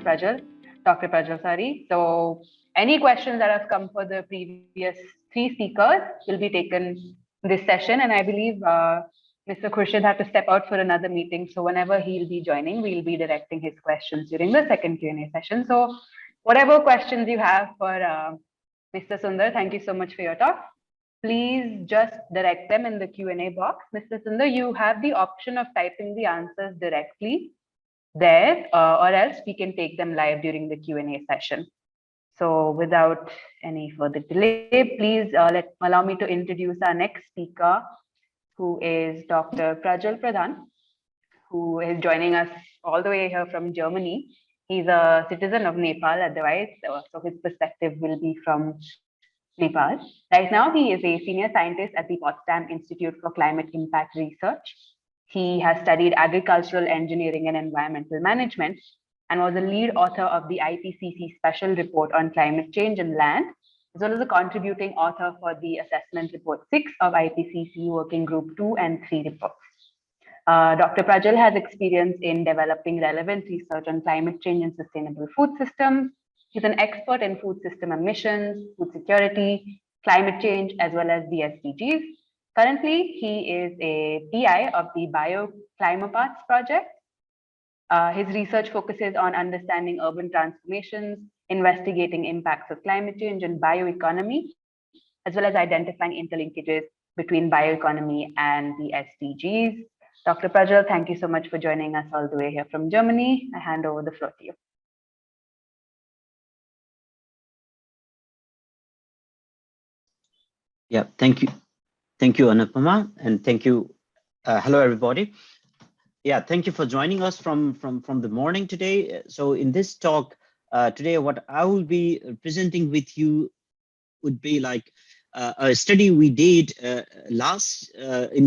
Dr. Prajal, sorry. So any questions that have come for the previous three speakers will be taken in this session. And I believe Mr. Khurshid had to step out for another meeting. So whenever he'll be joining, we'll be directing his questions during the second Q&A session. So whatever questions you have for Mr. Sundar, thank you so much for your talk. Please just direct them in the Q&A box. Mr. Sundar, you have the option of typing the answers directly there, or else we can take them live during the Q&A session. So without any further delay, please allow me to introduce our next speaker, who is Dr. Prajal Pradhan, who is joining us all the way here from Germany. He's a citizen of Nepal otherwise, so his perspective will be from Nepal. Right now, he is a senior scientist at the Potsdam Institute for Climate Impact Research. He has studied agricultural engineering and environmental management and was a lead author of the IPCC Special Report on Climate Change and Land, as well as a contributing author for the Assessment Report 6 of IPCC Working Group 2 and 3 reports. Dr. Prajal has experience in developing relevant research on climate change and sustainable food systems. He's an expert in food system emissions, food security, climate change, as well as the SDGs. Currently, he is a PI of the Bioclimapaths project. His research focuses on understanding urban transformations, investigating impacts of climate change and bioeconomy, as well as identifying interlinkages between bioeconomy and the SDGs. Dr. Prajal, thank you so much for joining us all the way here from Germany. I hand over the floor to you. Yeah, thank you. Thank you, Anupama, and thank you. Hello, everybody. Yeah, thank you for joining us from the morning today. So in this talk today, what I will be presenting with you would be like a study we did in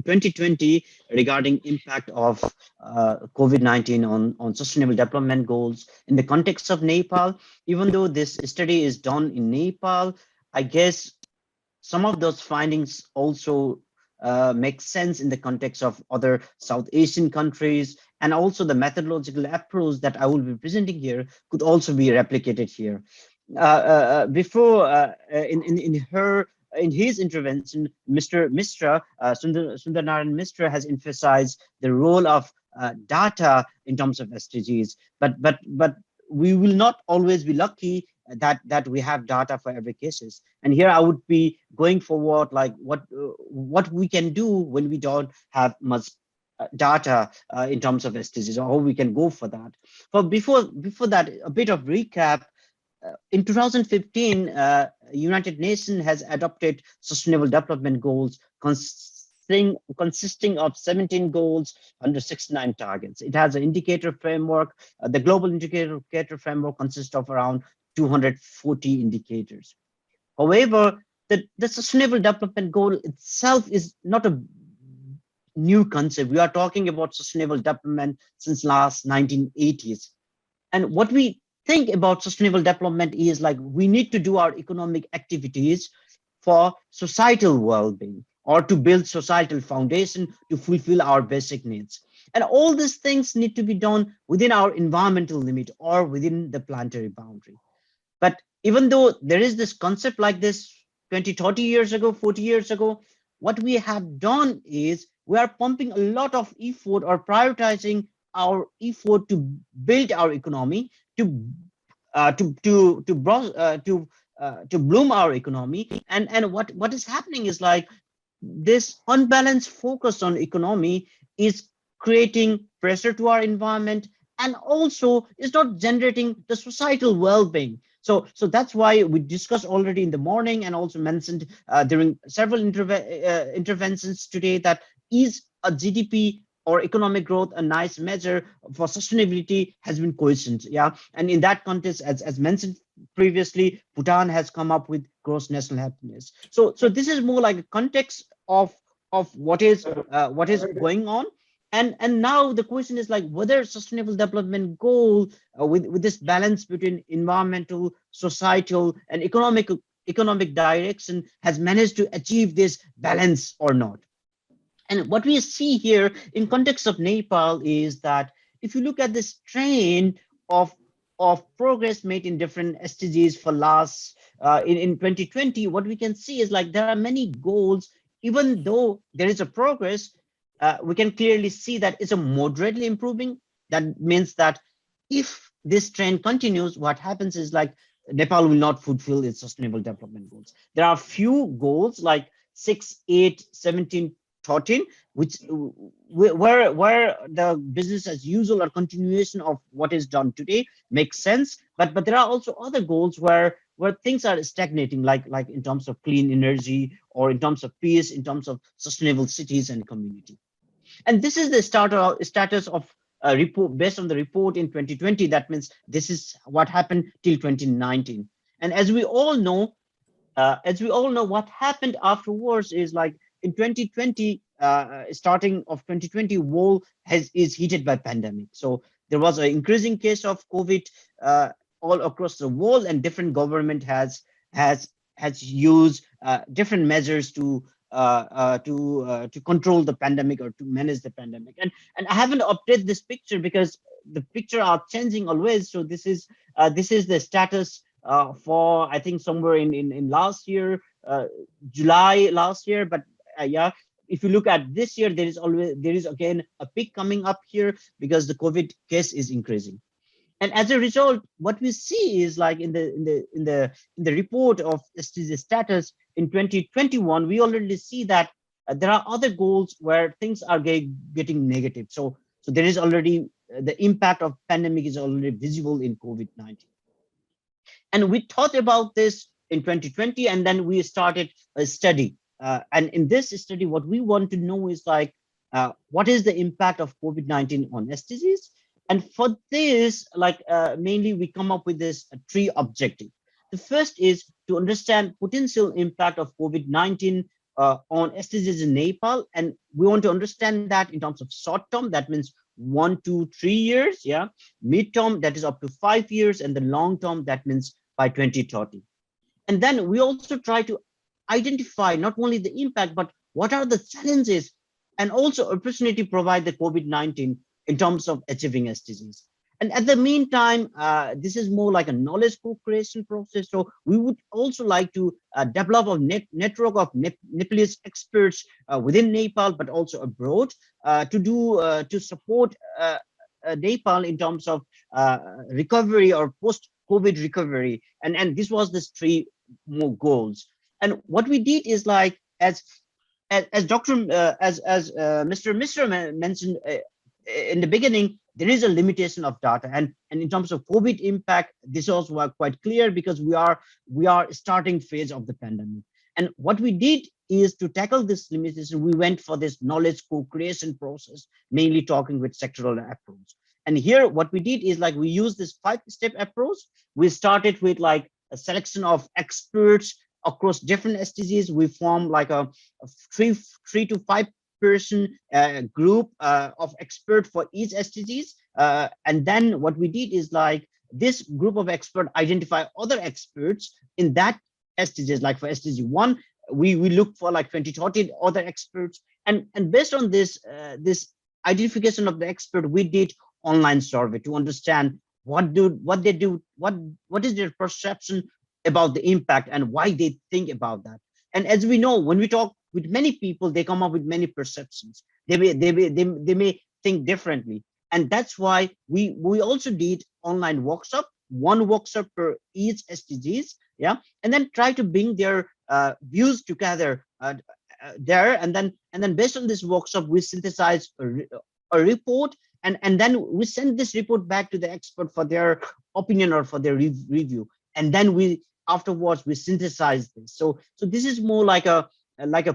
2020 regarding impact of COVID-19 on sustainable development goals in the context of Nepal. Even though this study is done in Nepal, I guess some of those findings also make sense in the context of other South Asian countries, and also the methodological approach that I will be presenting here could also be replicated here. In his intervention, Mr. Mishra, Sundarnarayan Mishra, has emphasized the role of data in terms of SDGs, but we will not always be lucky that we have data for every cases. And here I would be going forward like what we can do when we don't have much data in terms of SDGs, or how we can go for that. But before that, a bit of recap. In 2015, United Nations has adopted Sustainable Development Goals consisting of 17 goals under 69 targets. It has an indicator framework. The global indicator framework consists of around 240 indicators. However, the Sustainable Development Goal itself is not a new concept. We are talking about sustainable development since last 1980s. And what we think about sustainable development is like we need to do our economic activities for societal well-being or to build societal foundation to fulfill our basic needs. And all these things need to be done within our environmental limit or within the planetary boundary. But even though there is this concept like this 20, 30 years ago, 40 years ago, what we have done is we are pumping a lot of effort or prioritizing our effort to build our economy, to bloom our economy, and what is happening is like this unbalanced focus on economy is creating pressure to our environment, and also is not generating the societal well-being. So that's why we discussed already in the morning and also mentioned during several interventions today that is a GDP or economic growth a nice measure for sustainability has been questioned. Yeah, and in that context, as mentioned previously, Bhutan has come up with gross national happiness. So this is more like a context of what is going on. And now the question is like whether sustainable development goal with this balance between environmental, societal, and economic direction has managed to achieve this balance or not. And what we see here in context of Nepal is that if you look at this trend of of progress made in different SDGs for last in 2020, what we can see is like there are many goals. Even though there is a progress, we can clearly see that it's a moderately improving. That means that if this trend continues, what happens is like Nepal will not fulfill its sustainable development goals. There are few goals like 6, 8, 17, 13, which where the business as usual or continuation of what is done today makes sense. But there are also other goals where things are stagnating, like in terms of clean energy or in terms of peace, in terms of sustainable cities and community. And this is the status of a report based on the report in 2020. That means this is what happened till 2019. And as we all know, what happened afterwards is like in 2020, starting of 2020, world is heated by pandemic. So there was an increasing case of COVID all across the world, and different government has has used different measures to control the pandemic or to manage the pandemic. And I haven't updated this picture because the picture are changing always. So this is the status for I think somewhere in last year, July last year. But yeah, if you look at this year, there is again a peak coming up here because the COVID case is increasing. And as a result, what we see is like in the report of SDG status in 2021, we already see that there are other goals where things are getting negative. So there is already the impact of pandemic is already visible in COVID-19. And we thought about this in 2020, and then we started a study. And in this study, what we want to know is like, what is the impact of COVID-19 on SDGs? And for this, like mainly we come up with this three objective. The first is to understand potential impact of COVID-19 on SDGs in Nepal. And we want to understand that in terms of short term, that means 1 to 3 years, yeah, mid-term, that is up to 5 years, and the long term, that means by 2030. And then we also try to identify not only the impact, but what are the challenges and also opportunity provide the COVID-19 in terms of achieving SDGs. And at the meantime, this is more like a knowledge co-creation process. So we would also like to develop a network of Nepalese experts within Nepal, but also abroad to support Nepal in terms of recovery or post-COVID recovery. And this was the three more goals. And what we did is like, as Mr. Mishra mentioned in the beginning, there is a limitation of data, and in terms of COVID impact, this also was quite clear because we are starting phase of the pandemic. And what we did is to tackle this limitation, we went for this knowledge co-creation process, mainly talking with sectoral approach. And here, what we did is like we used this 5-step approach. We started with like a selection of experts across different SDGs. We formed like a 3 to 5 person group of expert for each SDGs. And then what we did is like this group of experts identify other experts in that SDGs, like for SDG 1, we look for like 20-30 other experts. And based on this identification of the expert, we did online survey to understand what they do, what is their perception about the impact and why they think about that. And as we know, when we talk with many people, they come up with many perceptions. They may think differently. And that's why we also did online workshop, one workshop per each SDGs, yeah, and then try to bring their views together there. And then based on this workshop, we synthesize a report, and then we send this report back to the expert for their opinion or for their review. And then afterwards we synthesize this. So this is more like a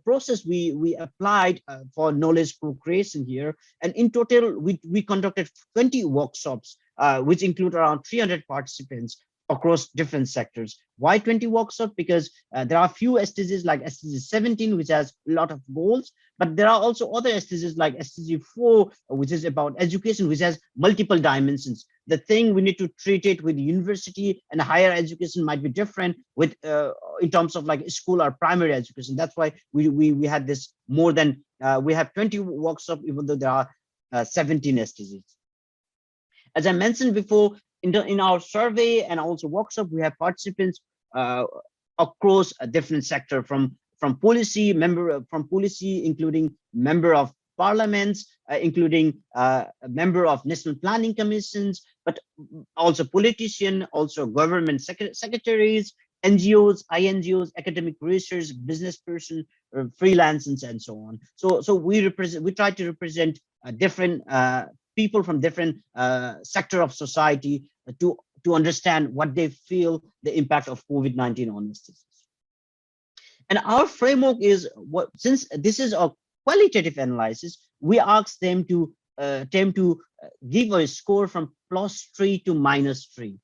process we applied for knowledge co-creation here. And in total, we conducted 20 workshops, which include around 300 participants across different sectors. Why 20 workshops? Because there are few SDGs like SDG 17, which has a lot of goals, but there are also other SDGs like SDG 4, which is about education, which has multiple dimensions. The thing we need to treat it with university and higher education might be different with in terms of like school or primary education. That's why we had this more than we have 20 workshops, even though there are 17 SDGs. As I mentioned before, in our survey and also workshop, we have participants across a different sector, from policy, including member of parliaments, including a member of national planning commissions, but also politician, also government secretaries, NGOs, INGOs, academic research, business person, freelancers, and so on. So we try to represent different people from different sector of society to understand what they feel the impact of COVID-19 on SDGs. And our framework is since this is a qualitative analysis, we ask them to give a score from +3 to -3.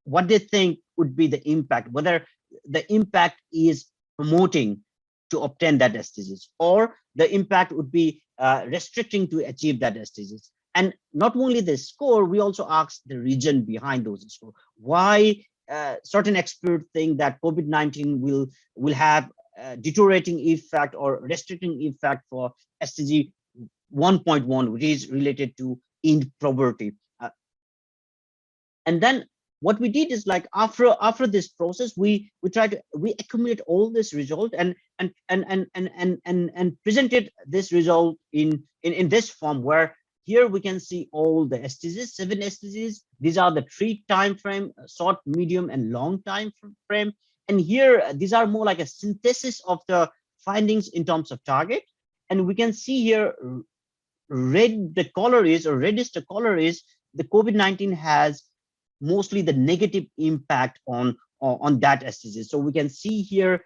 What they think would be the impact, whether the impact is promoting to obtain that SDGs, or the impact would be restricting to achieve that SDGs. And not only the score, we also ask the reason behind those scores. Why certain experts think that COVID-19 will have deteriorating effect or restricting effect for SDG 1.1, which is related to end poverty. And then what we did is, like, after this process, we accumulate all this result and presented this result in this form, where here we can see all the SDGs, 7 SDGs. These are the 3 time frame: short, medium, and long time frame. And here, these are more like a synthesis of the findings in terms of target. And we can see here, red the color is, or reddish the color is, the COVID-19 has mostly the negative impact on that SDGs. So we can see here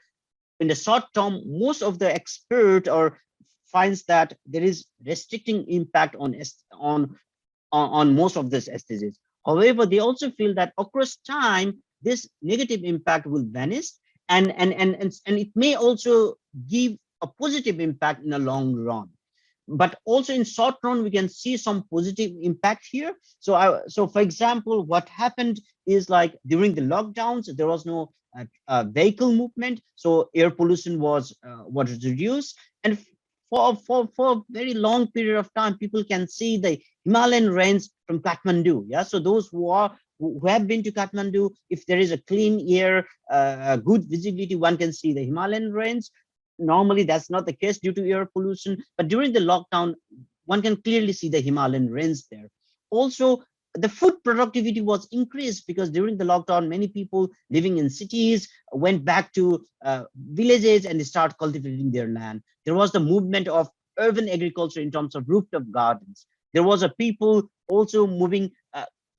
in the short term, most of the expert or finds that there is restricting impact on most of this SDGs. However, they also feel that across time, this negative impact will vanish, and it may also give a positive impact in the long run. But also in short run, we can see some positive impact here. So for example, what happened is, like, during the lockdowns, there was no vehicle movement, so air pollution was reduced. And for a very long period of time, people can see the Himalayan range from Kathmandu. Yeah, so those who have been to Kathmandu, if there is a clean air, good visibility, one can see the Himalayan range. Normally, that's not the case due to air pollution, but during the lockdown, one can clearly see the Himalayan range there. Also, the food productivity was increased because during the lockdown, many people living in cities went back to villages and start cultivating their land. There was the movement of urban agriculture in terms of rooftop gardens. There was a people also moving,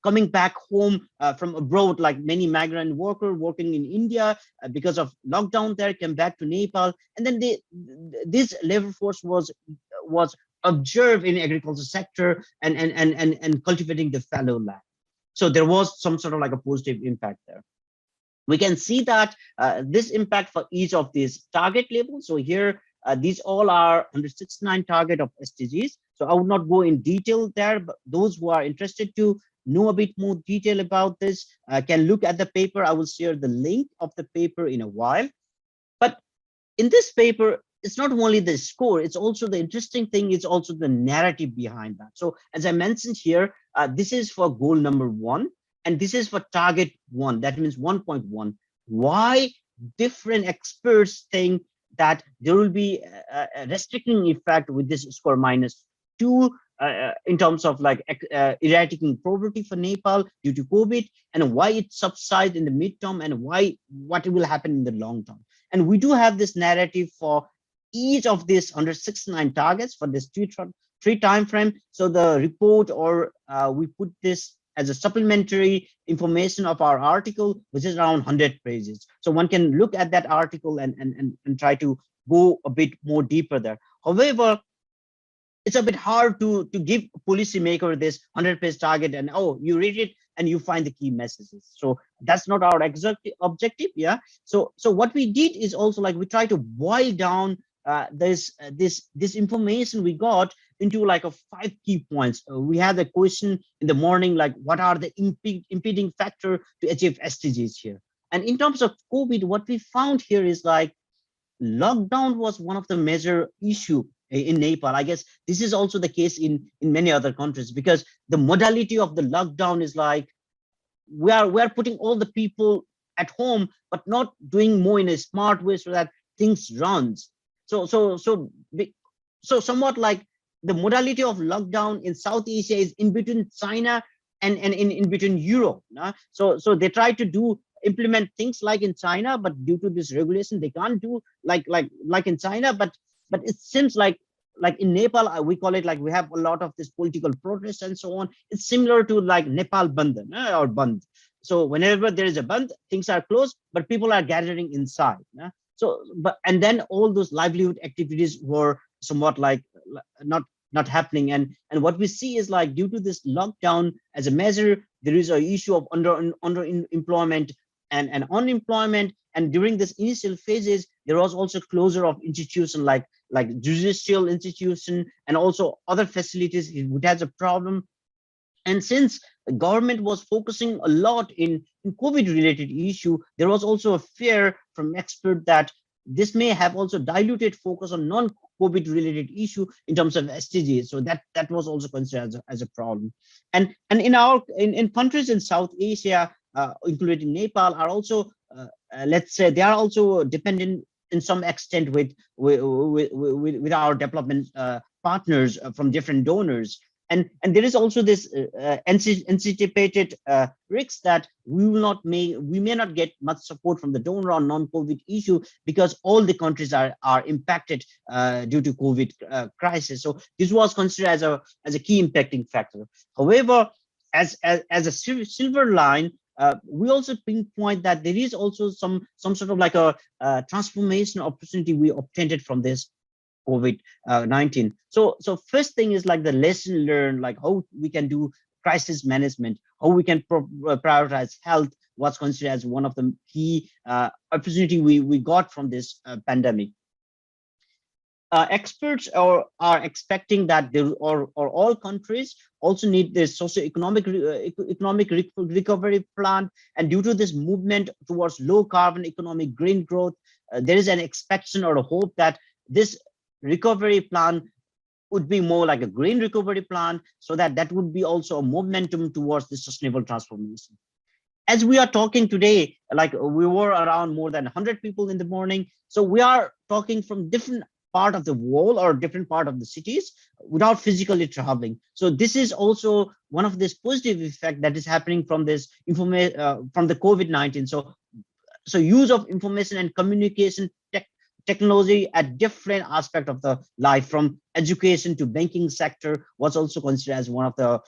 coming back home from abroad, like many migrant workers working in India because of lockdown there, came back to Nepal. And then this labor force was observed in agriculture sector and cultivating the fallow land. So there was some sort of like a positive impact there. We can see that this impact for each of these target labels. So here, these all are 169 target of SDGs. So I would not go in detail there, but those who are interested to know a bit more detail about this can look at the paper. I will share the link of the paper in a while. But in this paper, it's not only the score, it's also the interesting thing, it's also the narrative behind that. So as I mentioned here, this is for goal number 1, and this is for target 1, that means 1.1. Why different experts think that there will be a restricting effect with this score -2 in terms of like eradicating poverty for Nepal due to COVID, and why it subsides in the midterm, and what will happen in the long term. And we do have this narrative for each of these 169 targets for this 3 time frame. So the report, or we put this as a supplementary information of our article, which is around 100 pages. So one can look at that article and try to go a bit more deeper there. However, it's a bit hard to give policymaker this 100-page target and, oh, you read it and you find the key messages. So that's not our objective. Yeah. So what we did is also like we try to boil down this information we got into like a 5 key points. We had a question in the morning, like what are the impeding factor to achieve SDGs here? And in terms of COVID, what we found here is like lockdown was one of the major issue in Nepal. I guess this is also the case in many other countries, because the modality of the lockdown is like we are putting all the people at home, but not doing more in a smart way so that things runs. So somewhat like the modality of lockdown in South Asia is in between China and in between Europe. So they try to implement things like in China, but due to this regulation, they can't do like in China. But it seems like in Nepal, we call it like we have a lot of this political protest and so on. It's similar to like Nepal Bandh or Bandh. So whenever there is a Bandh, things are closed, but people are gathering inside. And then all those livelihood activities were somewhat like not happening. And what we see is like due to this lockdown as a measure, there is an issue of underemployment and unemployment. And during this initial phases, there was also closure of institution like judicial institution and also other facilities. It has a problem. And since the government was focusing a lot in COVID related issue, there was also a fear from expert that this may have also diluted focus on non-COVID related issue in terms of SDGs. So that was also considered as a problem. And in countries in South Asia, including Nepal, are also let's say they are also dependent in some extent with our development partners from different donors. And there is also this anticipated risk that we may not get much support from the donor on non-COVID issue because all the countries are impacted due to COVID crisis. So this was considered as a key impacting factor. However, as a silver line, we also pinpoint that there is also some sort of like a transformation opportunity we obtained from this COVID-19. So first thing is like the lesson learned, like how we can do crisis management, how we can prioritize health, what's considered as one of the key opportunity we got from this pandemic. Experts are expecting that all countries also need this socio-economic economic recovery plan, and due to this movement towards low carbon economic green growth, there is an expectation or a hope that this recovery plan would be more like a green recovery plan, so that would be also a momentum towards the sustainable transformation. As we are talking today, like we were around more than 100 people in the morning, so we are talking from different part of the world or different part of the cities without physically traveling. So this is also one of this positive effect that is happening from this information from the COVID-19. So use of information and communication technology at different aspect of the life, from education to banking sector, was also considered as one of the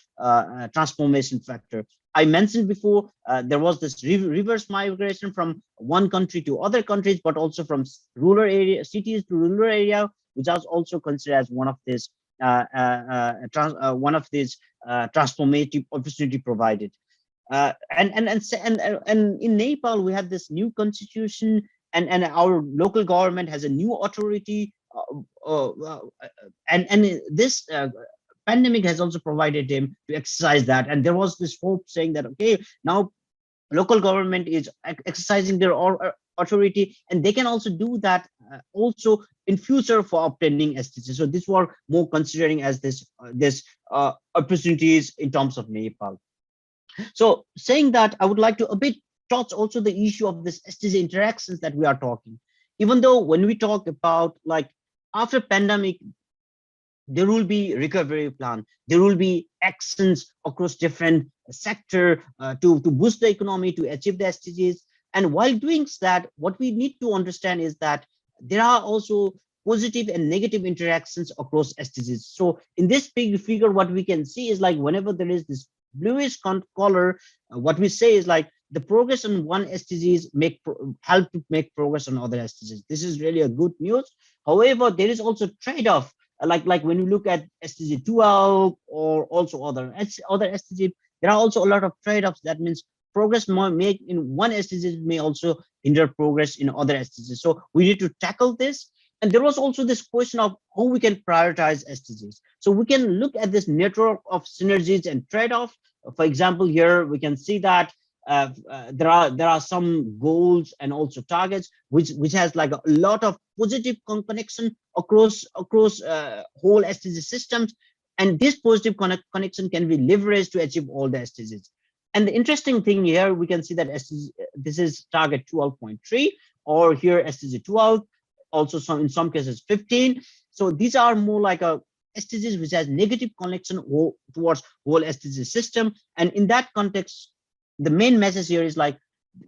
transformation factor. I mentioned before, there was this reverse migration from one country to other countries, but also from rural area, cities to rural area, which was also considered as one of these transformative opportunity provided. And in Nepal, we have this new constitution, and our local government has a new authority, and this pandemic has also provided him to exercise that. And there was this hope saying that, okay, now local government is exercising their authority, and they can also do that also in future for obtaining SDGs. So this were more considering as this opportunities in terms of Nepal. So saying that, I would like to a bit touch also the issue of this SDG interactions that we are talking. Even though when we talk about like after pandemic, there will be recovery plan, there will be actions across different sector to boost the economy, to achieve the SDGs. And while doing that, what we need to understand is that there are also positive and negative interactions across SDGs. So in this big figure, what we can see is like whenever there is this bluish color, what we say is like the progress on one SDGs help to make progress on other SDGs. This is really a good news. However, there is also trade-off, like when you look at SDG 12 or also other SDGs, there are also a lot of trade-offs. That means progress made in one SDG may also hinder progress in other SDGs. So we need to tackle this. And there was also this question of how we can prioritize SDGs. So we can look at this network of synergies and trade-off. For example, here we can see that there are some goals and also targets which has like a lot of positive connection across whole SDG systems, and this positive connection can be leveraged to achieve all the SDGs. And the interesting thing here, we can see that SDG, this is target 12.3, or here SDG 12, also in some cases 15. So these are more like a SDGs which has negative connection towards whole SDG system. And in that context, the main message here is like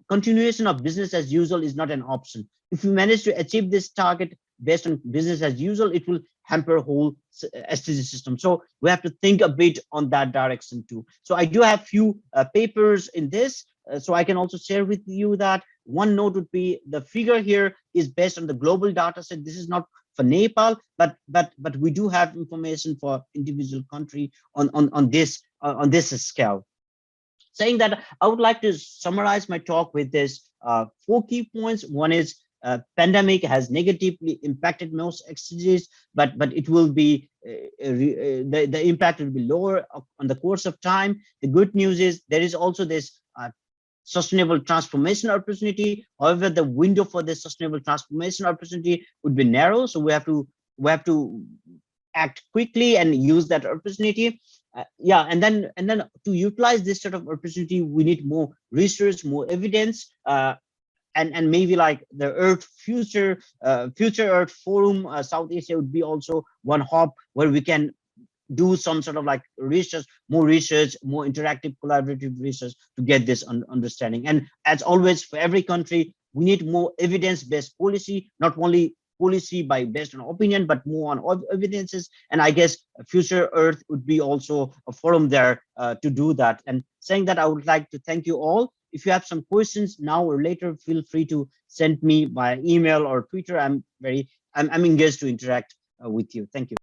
continuation of business as usual is not an option. If we manage to achieve this target based on business as usual, it will hamper whole SDG system. So we have to think a bit on that direction too. So I do have few papers in this, so I can also share with you that one note would be the figure here is based on the global data set. This is not for Nepal, but we do have information for individual country on this scale. Saying that, I would like to summarize my talk with this 4 key points. One is pandemic has negatively impacted most SDGs, but it will be the impact will be lower on the course of time. The good news is there is also this sustainable transformation opportunity. However, the window for this sustainable transformation opportunity would be narrow, so we have to act quickly and use that opportunity. Yeah, and then to utilize this sort of opportunity, we need more research, more evidence, and maybe like the Earth Future Earth Forum, South Asia would be also one hub where we can do some sort of like research, more interactive, collaborative research to get this understanding. And as always, for every country, we need more evidence-based policy, not only policy based on opinion, but more on evidences. And I guess Future Earth would be also a forum there to do that. And saying that, I would like to thank you all. If you have some questions now or later, feel free to send me by email or Twitter. I'm engaged to interact with you. Thank you.